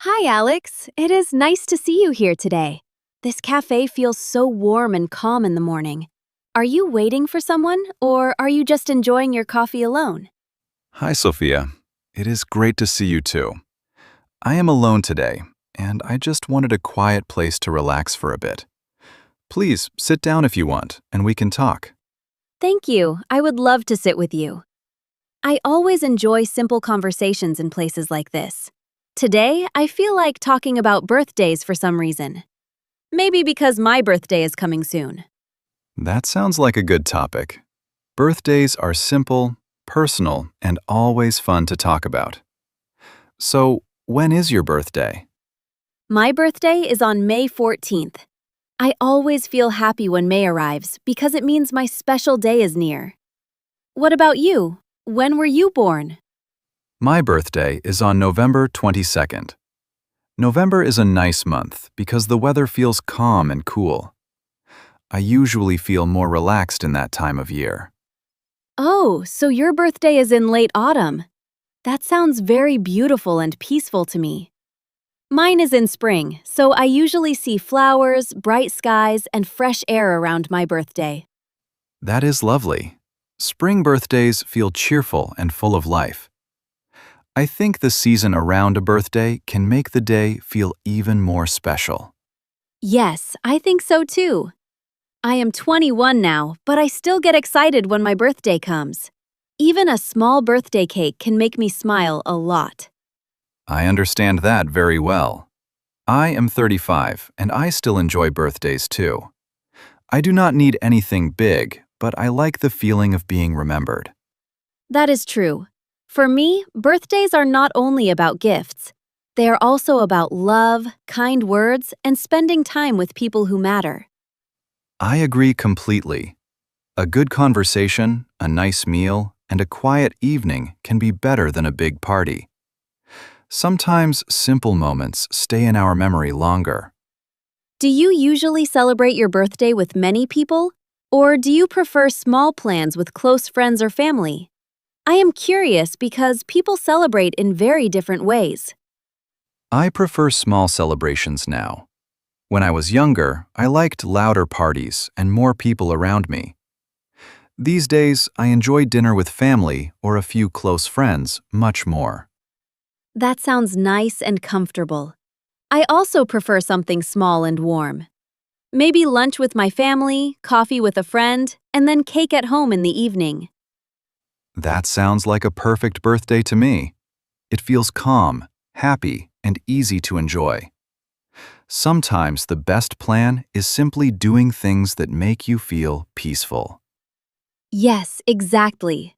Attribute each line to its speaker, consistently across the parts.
Speaker 1: Hi, Alex. It is nice to see you here today. This cafe feels so warm and calm in the morning. Are you waiting for someone, or are you just enjoying your coffee alone?
Speaker 2: Hi, Sophia. It is great to see you too. I am alone today, and I just wanted a quiet place to relax for a bit. Please sit down if you want, and we can talk.
Speaker 1: Thank you. I would love to sit with you. I always enjoy simple conversations in places like this. Today, I feel like talking about birthdays for some reason. Maybe because my birthday is coming soon.
Speaker 2: That sounds like a good topic. Birthdays are simple, personal, and always fun to talk about. So, when is your birthday?
Speaker 1: My birthday is on May 14th. I always feel happy when May arrives because it means my special day is near. What about you? When were you born?
Speaker 2: My birthday is on November 22nd. November is a nice month because the weather feels calm and cool. I usually feel more relaxed in that time of year.
Speaker 1: Oh, so your birthday is in late autumn. That sounds very beautiful and peaceful to me. Mine is in spring, so I usually see flowers, bright skies, and fresh air around my birthday.
Speaker 2: That is lovely. Spring birthdays feel cheerful and full of life. I think the season around a birthday can make the day feel even more special.
Speaker 1: Yes, I think so too. I am 21 now, but I still get excited when my birthday comes. Even a small birthday cake can make me smile a lot.
Speaker 2: I understand that very well. I am 35 and I still enjoy birthdays too. I do not need anything big, but I like the feeling of being remembered.
Speaker 1: That is true. For me, birthdays are not only about gifts. They are also about love, kind words, and spending time with people who matter.
Speaker 2: I agree completely. A good conversation, a nice meal, and a quiet evening can be better than a big party. Sometimes simple moments stay in our memory longer.
Speaker 1: Do you usually celebrate your birthday with many people? Or do you prefer small plans with close friends or family? I am curious because people celebrate in very different ways.
Speaker 2: I prefer small celebrations now. When I was younger, I liked louder parties and more people around me. These days, I enjoy dinner with family or a few close friends much more.
Speaker 1: That sounds nice and comfortable. I also prefer something small and warm. Maybe lunch with my family, coffee with a friend, and then cake at home in the evening.
Speaker 2: That sounds like a perfect birthday to me. It feels calm, happy, and easy to enjoy. Sometimes the best plan is simply doing things that make you feel peaceful.
Speaker 1: Yes, exactly.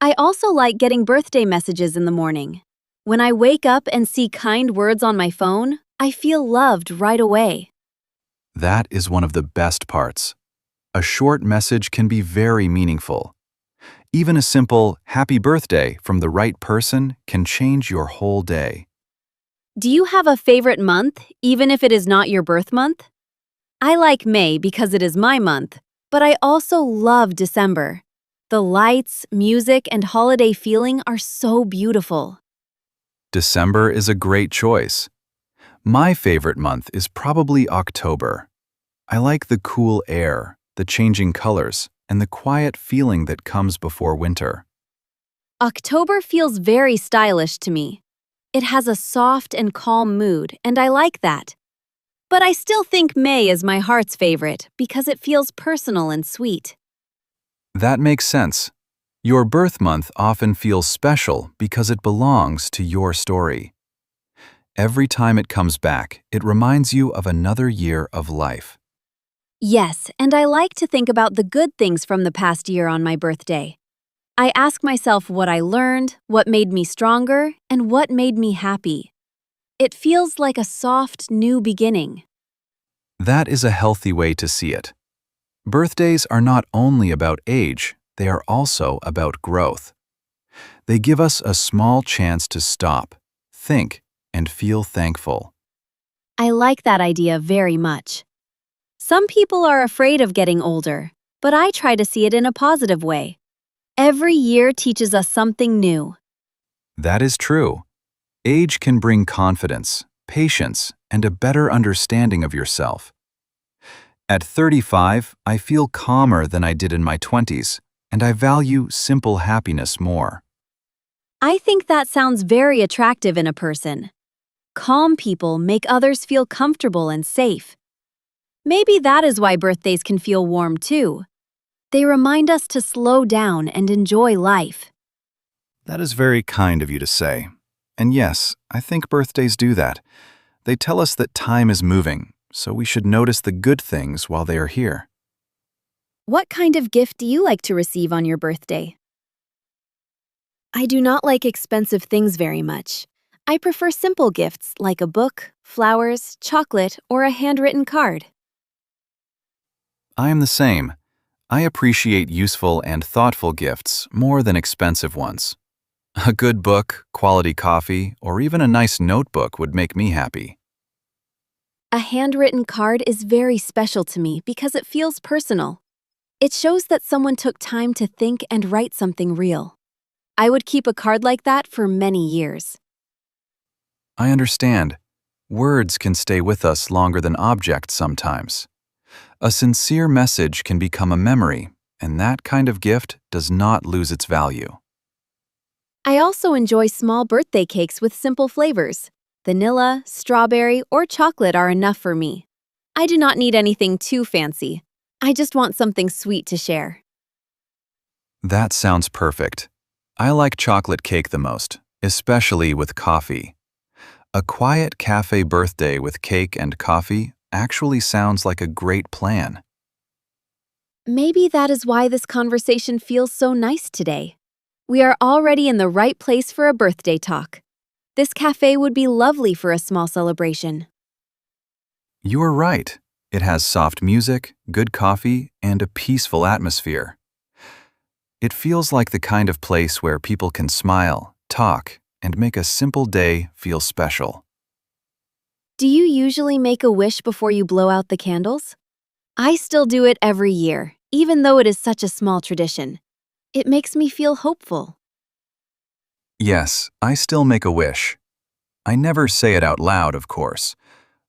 Speaker 1: I also like getting birthday messages in the morning. When I wake up and see kind words on my phone, I feel loved right away.
Speaker 2: That is one of the best parts. A short message can be very meaningful. Even a simple happy birthday from the right person can change your whole day.
Speaker 1: Do you have a favorite month, even if it is not your birth month? I like May because it is my month, but I also love December. The lights, music, and holiday feeling are so beautiful.
Speaker 2: December is a great choice. My favorite month is probably October. I like the cool air, the changing colors, and the quiet feeling that comes before winter.
Speaker 1: October feels very stylish to me. It has a soft and calm mood, and I like that. But I still think May is my heart's favorite because it feels personal and sweet.
Speaker 2: That makes sense. Your birth month often feels special because it belongs to your story. Every time it comes back, it reminds you of another year of life.
Speaker 1: Yes, and I like to think about the good things from the past year on my birthday. I ask myself what I learned, what made me stronger, and what made me happy. It feels like a soft, new beginning.
Speaker 2: That is a healthy way to see it. Birthdays are not only about age, they are also about growth. They give us a small chance to stop, think, and feel thankful.
Speaker 1: I like that idea very much. Some people are afraid of getting older, but I try to see it in a positive way. Every year teaches us something new.
Speaker 2: That is true. Age can bring confidence, patience, and a better understanding of yourself. At 35, I feel calmer than I did in my 20s, and I value simple happiness more.
Speaker 1: I think that sounds very attractive in a person. Calm people make others feel comfortable and safe. Maybe that is why birthdays can feel warm too. They remind us to slow down and enjoy life.
Speaker 2: That is very kind of you to say. And yes, I think birthdays do that. They tell us that time is moving, so we should notice the good things while they are here.
Speaker 1: What kind of gift do you like to receive on your birthday? I do not like expensive things very much. I prefer simple gifts like a book, flowers, chocolate, or a handwritten card.
Speaker 2: I am the same. I appreciate useful and thoughtful gifts more than expensive ones. A good book, quality coffee, or even a nice notebook would make me happy.
Speaker 1: A handwritten card is very special to me because it feels personal. It shows that someone took time to think and write something real. I would keep a card like that for many years.
Speaker 2: I understand. Words can stay with us longer than objects sometimes. A sincere message can become a memory, and that kind of gift does not lose its value.
Speaker 1: I also enjoy small birthday cakes with simple flavors. Vanilla, strawberry, or chocolate are enough for me. I do not need anything too fancy. I just want something sweet to share.
Speaker 2: That sounds perfect. I like chocolate cake the most, especially with coffee. A quiet cafe birthday with cake and coffee actually sounds like a great plan.
Speaker 1: Maybe that is why this conversation feels so nice today. We are already in the right place for a birthday talk. This cafe would be lovely for a small celebration.
Speaker 2: You are right. It has soft music, good coffee, and a peaceful atmosphere. It feels like the kind of place where people can smile, talk, and make a simple day feel special.
Speaker 1: Do you usually make a wish before you blow out the candles? I still do it every year, even though it is such a small tradition. It makes me feel hopeful.
Speaker 2: Yes, I still make a wish. I never say it out loud, of course,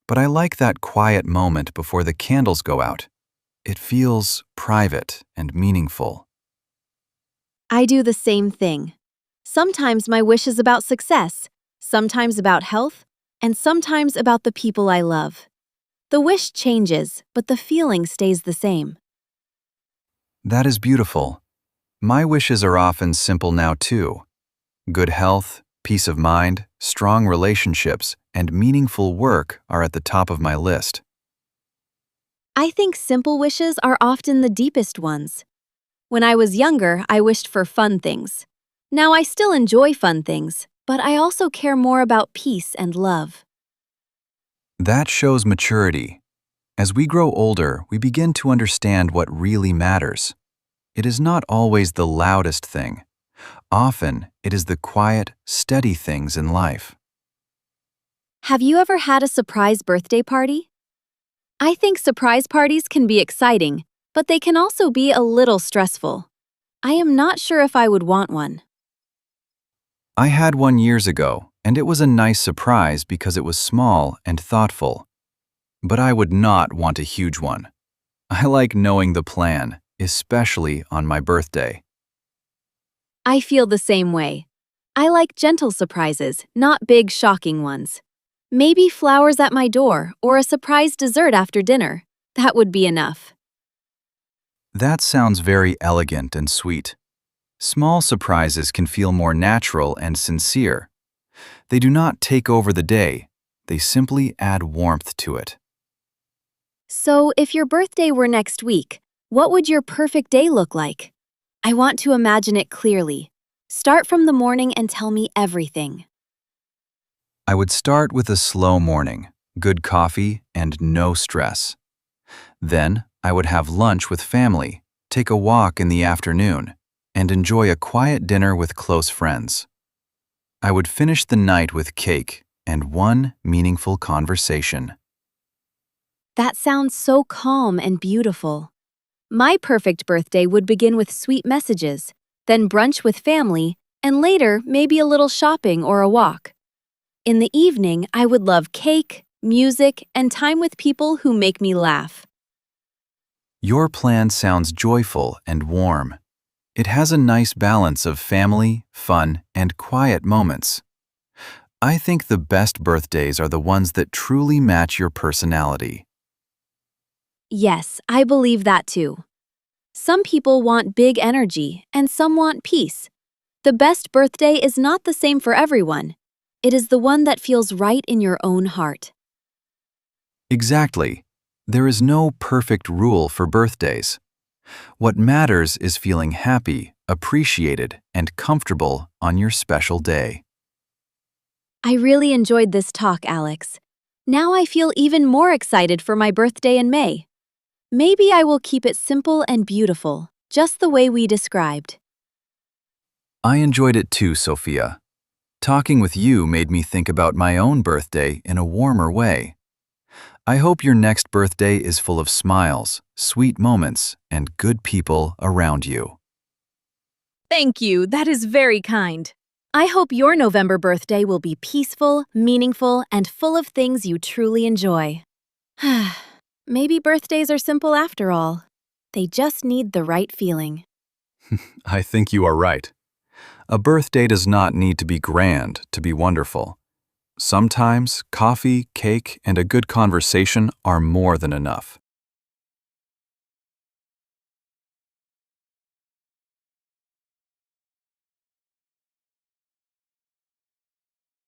Speaker 2: but I like that quiet moment before the candles go out. It feels private and meaningful.
Speaker 1: I do the same thing. Sometimes my wish is about success, sometimes about health, and sometimes about the people I love. The wish changes, but the feeling stays the same.
Speaker 2: That is beautiful. My wishes are often simple now too. Good health, peace of mind, strong relationships, and meaningful work are at the top of my list.
Speaker 1: I think simple wishes are often the deepest ones. When I was younger, I wished for fun things. Now I still enjoy fun things, but I also care more about peace and love.
Speaker 2: That shows maturity. As we grow older, we begin to understand what really matters. It is not always the loudest thing. Often, it is the quiet, steady things in life.
Speaker 1: Have you ever had a surprise birthday party? I think surprise parties can be exciting, but they can also be a little stressful. I am not sure if I would want one.
Speaker 2: I had one years ago, and it was a nice surprise because it was small and thoughtful. But I would not want a huge one. I like knowing the plan, especially on my birthday.
Speaker 1: I feel the same way. I like gentle surprises, not big, shocking ones. Maybe flowers at my door or a surprise dessert after dinner. That would be enough.
Speaker 2: That sounds very elegant and sweet. Small surprises can feel more natural and sincere. They do not take over the day. They simply add warmth to it.
Speaker 1: So, if your birthday were next week, what would your perfect day look like? I want to imagine it clearly. Start from the morning and tell me everything.
Speaker 2: I would start with a slow morning, good coffee, and no stress. Then, I would have lunch with family, take a walk in the afternoon, and enjoy a quiet dinner with close friends. I would finish the night with cake and one meaningful conversation.
Speaker 1: That sounds so calm and beautiful. My perfect birthday would begin with sweet messages, then brunch with family, and later maybe a little shopping or a walk. In the evening, I would love cake, music, and time with people who make me laugh.
Speaker 2: Your plan sounds joyful and warm. It has a nice balance of family, fun, and quiet moments. I think the best birthdays are the ones that truly match your personality.
Speaker 1: Yes, I believe that too. Some people want big energy, and some want peace. The best birthday is not the same for everyone. It is the one that feels right in your own heart.
Speaker 2: Exactly. There is no perfect rule for birthdays. What matters is feeling happy, appreciated, and comfortable on your special day.
Speaker 1: I really enjoyed this talk, Alex. Now I feel even more excited for my birthday in May. Maybe I will keep it simple and beautiful, just the way we described.
Speaker 2: I enjoyed it too, Sophia. Talking with you made me think about my own birthday in a warmer way. I hope your next birthday is full of smiles, sweet moments, and good people around you.
Speaker 1: Thank you, that is very kind. I hope your November birthday will be peaceful, meaningful, and full of things you truly enjoy. Maybe birthdays are simple after all. They just need the right feeling.
Speaker 2: I think you are right. A birthday does not need to be grand to be wonderful. Sometimes coffee, cake, and a good conversation are more than enough.